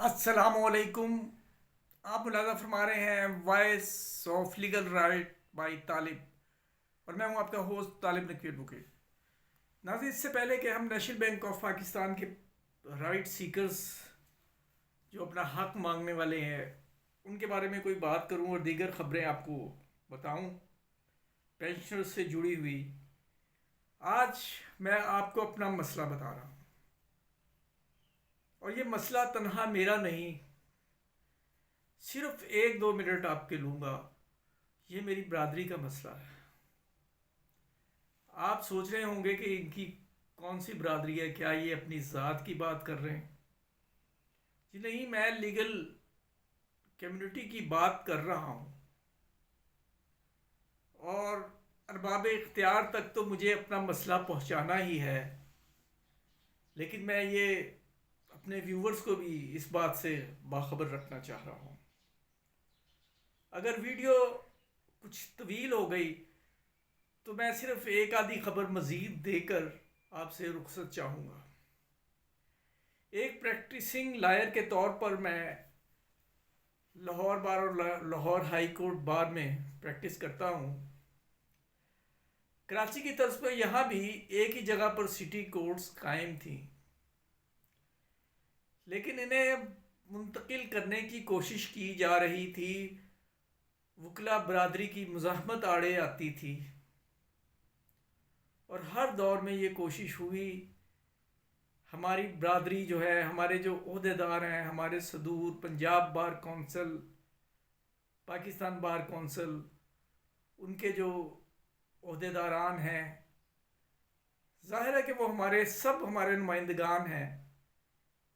السلام علیکم۔ آپ ملاحظہ فرما رہے ہیں voice of legal right by Talib, اور میں ہوں آپ کا ہوسٹ طالب نقوی ایڈوکیٹ۔ ناظرین، اس سے پہلے کہ ہم نیشنل بینک آف پاکستان کے رائٹ سیکرز جو اپنا حق مانگنے والے ہیں ان کے بارے میں کوئی بات کروں اور دیگر خبریں آپ کو بتاؤں پینشنر سے جڑی ہوئی، آج میں آپ کو اپنا مسئلہ بتا رہا ہوں، اور یہ مسئلہ تنہا میرا نہیں، صرف 1-2 منٹ آپ کے لوں گا۔ یہ میری برادری کا مسئلہ ہے۔ آپ سوچ رہے ہوں گے کہ ان کی کون سی برادری ہے، کیا یہ اپنی ذات کی بات کر رہے ہیں؟ جی نہیں، میں لیگل کمیونٹی کی بات کر رہا ہوں، اور ارباب اختیار تک تو مجھے اپنا مسئلہ پہنچانا ہی ہے، لیکن میں یہ اپنے ویورز کو بھی اس بات سے باخبر رکھنا چاہ رہا ہوں۔ اگر ویڈیو کچھ طویل ہو گئی تو میں صرف ایک آدھی خبر مزید دے کر آپ سے رخصت چاہوں گا۔ ایک پریکٹسنگ لائر کے طور پر میں لاہور بار اور لاہور ہائی کورٹ بار میں پریکٹس کرتا ہوں۔ کراچی کی طرز پر یہاں بھی ایک ہی جگہ پر سٹی کورٹس قائم تھیں، لیکن انہیں منتقل کرنے کی کوشش کی جا رہی تھی، وکلا برادری کی مزاحمت آڑے آتی تھی، اور ہر دور میں یہ کوشش ہوئی ہماری برادری جو ہے، ہمارے جو عہدیدار ہیں، ہمارے صدور، Punjab bar council, Pakistan bar council, ان کے جو عہدیداران ہیں، ظاہر ہے کہ وہ ہمارے نمائندگان ہیں،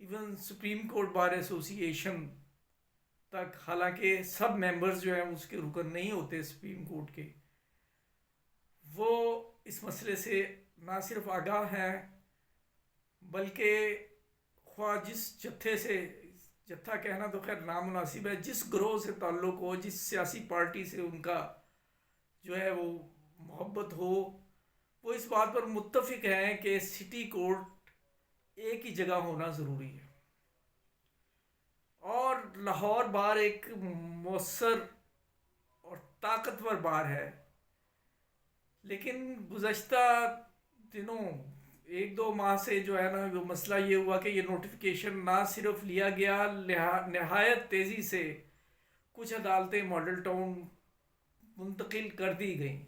ایون سپریم کورٹ بار ایسوسی ایشن تک، حالانکہ سب ممبرز جو ہیں اس کے رکن نہیں ہوتے سپریم کورٹ کے، وہ اس مسئلے سے نہ صرف آگاہ ہیں بلکہ خواہ جس جتھے سے، جتھا کہنا تو خیر نامناسب ہے، جس گروہ سے تعلق ہو، جس سیاسی پارٹی سے ان کا جو ہے وہ محبت ہو، وہ اس بات پر متفق ہیں کہ سٹی کورٹ ایک ہی جگہ ہونا ضروری ہے، اور لاہور بار ایک مؤثر اور طاقتور بار ہے۔ لیکن گزشتہ دنوں 1-2 ماہ سے جو ہے نا، وہ مسئلہ یہ ہوا کہ یہ نوٹیفیکیشن نہ صرف لیا گیا، نہایت تیزی سے کچھ عدالتیں ماڈل ٹاؤن منتقل کر دی گئیں،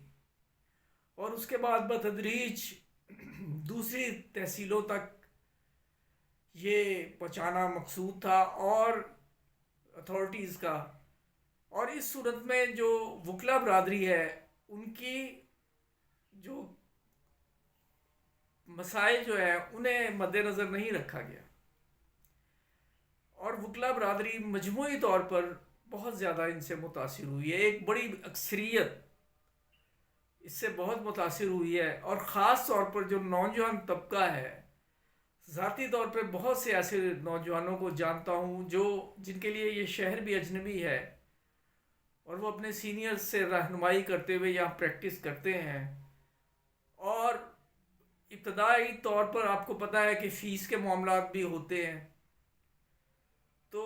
اور اس کے بعد بتدریج دوسری تحصیلوں تک یہ پہنچانا مقصود تھا اور اتھارٹیز کا۔ اور اس صورت میں جو وکلا برادری ہے ان کی جو مسائل جو ہے انہیں مد نظر نہیں رکھا گیا، اور وکلا برادری مجموعی طور پر بہت زیادہ ان سے متاثر ہوئی ہے، ایک بڑی اکثریت اس سے بہت متاثر ہوئی ہے، اور خاص طور پر جو نوجوان طبقہ ہے، ذاتی طور پہ بہت سے ایسے نوجوانوں کو جانتا ہوں جن کے لیے یہ شہر بھی اجنبی ہے، اور وہ اپنے سینئرز سے رہنمائی کرتے ہوئے یہاں پریکٹس کرتے ہیں، اور ابتدائی طور پر آپ کو پتہ ہے کہ فیس کے معاملات بھی ہوتے ہیں، تو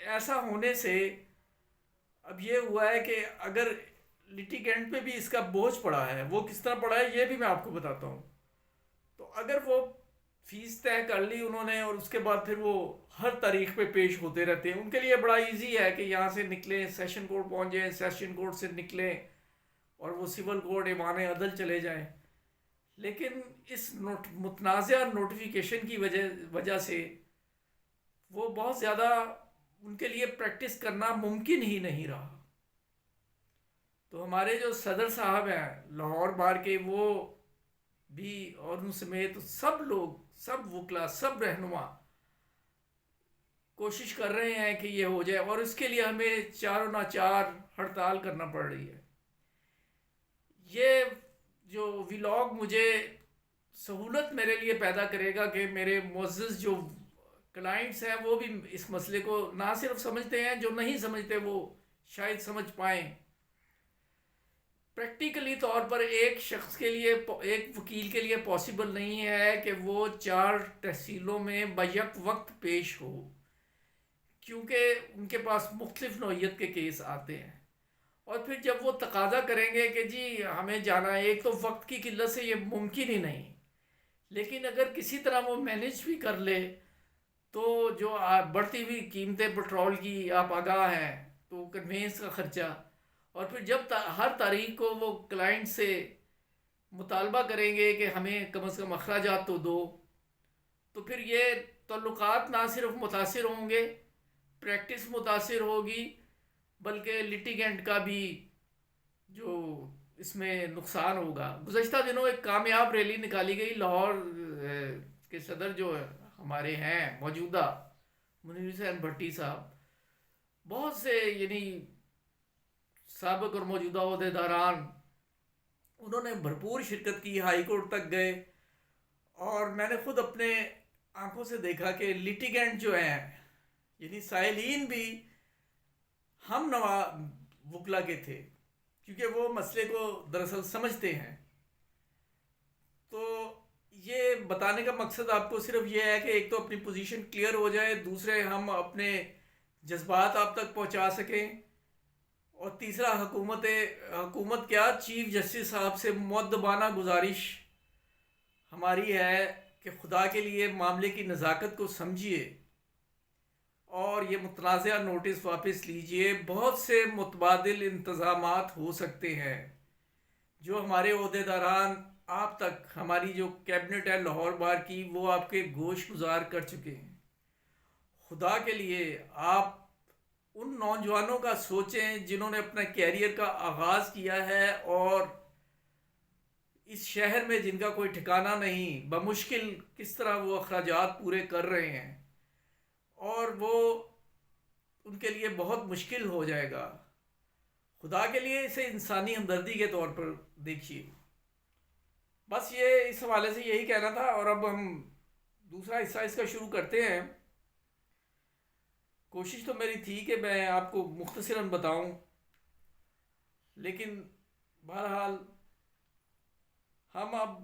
ایسا ہونے سے اب یہ ہوا ہے کہ اگر لٹیگنٹ پہ بھی اس کا بوجھ پڑا ہے، وہ کس طرح پڑا ہے یہ بھی میں آپ کو بتاتا ہوں۔ تو اگر وہ فیس طے کر لی انہوں نے، اور اس کے بعد پھر وہ ہر تاریخ پہ پیش ہوتے رہتے ہیں، ان کے لیے بڑا ایزی ہے کہ یہاں سے نکلیں، سیشن کورٹ پہنچ جائیں، سیشن کورٹ سے نکلیں اور وہ سول کورٹ ایوان عدل چلے جائیں۔ لیکن اس متنازع نوٹیفیکیشن کی وجہ سے وہ بہت زیادہ ان کے لیے پریکٹس کرنا ممکن ہی نہیں رہا۔ تو ہمارے جو صدر صاحب ہیں لاہور بار کے، وہ بھی اور ان سمیت سب لوگ، سب وکلا، سب رہنما کوشش کر رہے ہیں کہ یہ ہو جائے، اور اس کے لیے ہمیں چاروں ناچار ہڑتال کرنا پڑ رہی ہے۔ یہ جو ولاگ مجھے سہولت میرے لیے پیدا کرے گا کہ میرے معزز جو کلائنٹس ہیں وہ بھی اس مسئلے کو نہ صرف سمجھتے ہیں، جو نہیں سمجھتے وہ شاید سمجھ پائیں۔ پریکٹیکلی طور پر ایک شخص کے لیے، ایک وکیل کے لیے پاسبل نہیں ہے کہ وہ 4 تحصیلوں میں بیک وقت پیش ہو، کیونکہ ان کے پاس مختلف نوعیت کے کیس آتے ہیں، اور پھر جب وہ تقاضا کریں گے کہ جی ہمیں جانا ہے، ایک تو وقت کی قلت سے یہ ممکن ہی نہیں، لیکن اگر کسی طرح وہ مینج بھی کر لے تو جو بڑھتی ہوئی قیمتیں پٹرول کی آپ آگاہ ہیں، تو کنوینس کا خرچہ، اور پھر جب ہر تاریخ کو وہ کلائنٹ سے مطالبہ کریں گے کہ ہمیں کم از کم اخراجات تو دو، تو پھر یہ تعلقات نہ صرف متاثر ہوں گے، پریکٹس متاثر ہوگی، بلکہ لٹیگنٹ کا بھی جو اس میں نقصان ہوگا۔ گزشتہ دنوں ایک کامیاب ریلی نکالی گئی، لاہور کے صدر جو ہمارے ہیں موجودہ منیر حسین بھٹی صاحب، بہت سے یعنی سابق اور موجودہ عہدیداران، انہوں نے بھرپور شرکت کی، ہائی کورٹ تک گئے، اور میں نے خود اپنے آنکھوں سے دیکھا کہ لیٹیگنٹ جو ہیں یعنی سائلین بھی ہم نوا وکلا کے تھے، کیونکہ وہ مسئلے کو دراصل سمجھتے ہیں۔ تو یہ بتانے کا مقصد آپ کو صرف یہ ہے کہ ایک تو اپنی پوزیشن کلیئر ہو جائے، دوسرے ہم اپنے جذبات آپ تک پہنچا سکیں، اور تیسرا حکومت کیا، چیف جسٹس صاحب سے مؤدبانہ گزارش ہماری ہے کہ خدا کے لیے معاملے کی نزاکت کو سمجھیے اور یہ متنازعہ نوٹس واپس لیجئے۔ بہت سے متبادل انتظامات ہو سکتے ہیں جو ہمارے عہدیداران آپ تک، ہماری جو کیبنٹ ہے لاہور بار کی، وہ آپ کے گوش گزار کر چکے ہیں۔ خدا کے لیے آپ ان نوجوانوں کا سوچیں جنہوں نے اپنا کیریئر کا آغاز کیا ہے اور اس شہر میں جن کا کوئی ٹھکانہ نہیں، بمشکل کس طرح وہ اخراجات پورے کر رہے ہیں، اور وہ ان کے لیے بہت مشکل ہو جائے گا۔ خدا کے لیے اسے انسانی ہمدردی کے طور پر دیکھیے۔ بس یہ اس حوالے سے یہی کہنا تھا، اور اب ہم دوسرا حصہ اس کا شروع کرتے ہیں۔ کوشش تو میری تھی کہ میں آپ کو مختصراً بتاؤں، لیکن بہرحال ہم اب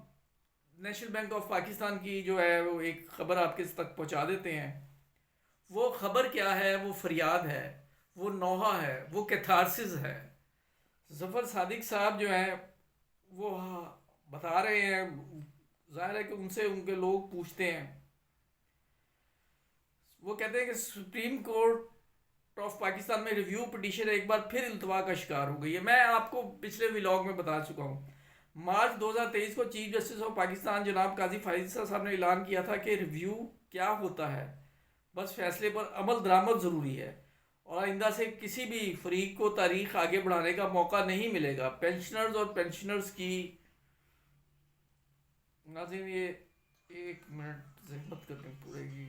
نیشنل بینک آف پاکستان کی جو ہے وہ ایک خبر آپ کے تک پہنچا دیتے ہیں۔ وہ خبر کیا ہے؟ وہ فریاد ہے، وہ نوحہ ہے، وہ کیتھارسس ہے۔ ظفر صادق صاحب جو ہیں وہ بتا رہے ہیں، ظاہر ہے کہ ان سے ان کے لوگ پوچھتے ہیں، وہ کہتے ہیں کہ سپریم کورٹ آف پاکستان میں ریویو پٹیشن ایک بار پھر التوا کا شکار ہو گئی ہے۔ میں آپ کو پچھلے ولاگ میں بتا چکا ہوں، مارچ 2023 کو چیف جسٹس آف پاکستان جناب قاضی فائزہ صاحب نے اعلان کیا تھا کہ ریویو کیا ہوتا ہے، بس فیصلے پر عمل درآمد ضروری ہے، اور آئندہ سے کسی بھی فریق کو تاریخ آگے بڑھانے کا موقع نہیں ملے گا۔ پینشنرز اور پینشنرز کی، ناظرین یہ ایک منٹ زحمت کرنی پڑے گی۔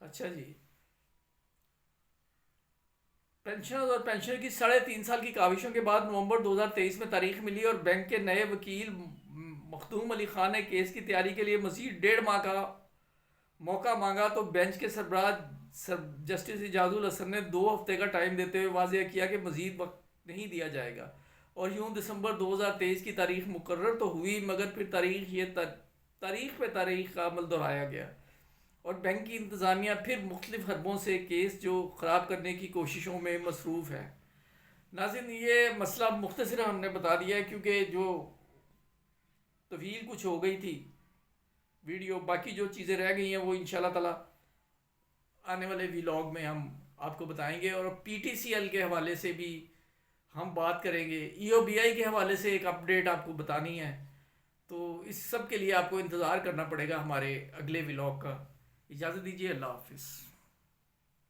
اچھا جی، پینشنرز اور پینشنر کی 3.5 سال کی کاوشوں کے بعد نومبر 2023 میں تاریخ ملی، اور بینک کے نئے وکیل مخدوم علی خان نے کیس کی تیاری کے لیے مزید 1.5 ماہ کا موقع مانگا، تو بینچ کے سربراہ جسٹس اعجاز الحسن نے 2 ہفتے کا ٹائم دیتے ہوئے واضح کیا کہ مزید وقت نہیں دیا جائے گا، اور یوں دسمبر 2023 کی تاریخ مقرر تو ہوئی، مگر پھر تاریخ پہ تاریخ کا عمل دہرایا گیا، اور بینک کی انتظامیہ پھر مختلف حربوں سے کیس جو خراب کرنے کی کوششوں میں مصروف ہے۔ ناظرین یہ مسئلہ مختصر ہم نے بتا دیا ہے، کیونکہ جو طویل کچھ ہو گئی تھی ویڈیو، باقی جو چیزیں رہ گئی ہیں وہ انشاءاللہ تعالی آنے والے ویلاگ میں ہم آپ کو بتائیں گے، اور پی ٹی سی ایل کے حوالے سے بھی ہم بات کریں گے، ای او بی آئی کے حوالے سے ایک اپڈیٹ آپ کو بتانی ہے، تو اس سب کے لیے آپ کو انتظار کرنا پڑے گا ہمارے اگلے ویلاگ کا۔ اجازت دیجیے، اللہ حافظ۔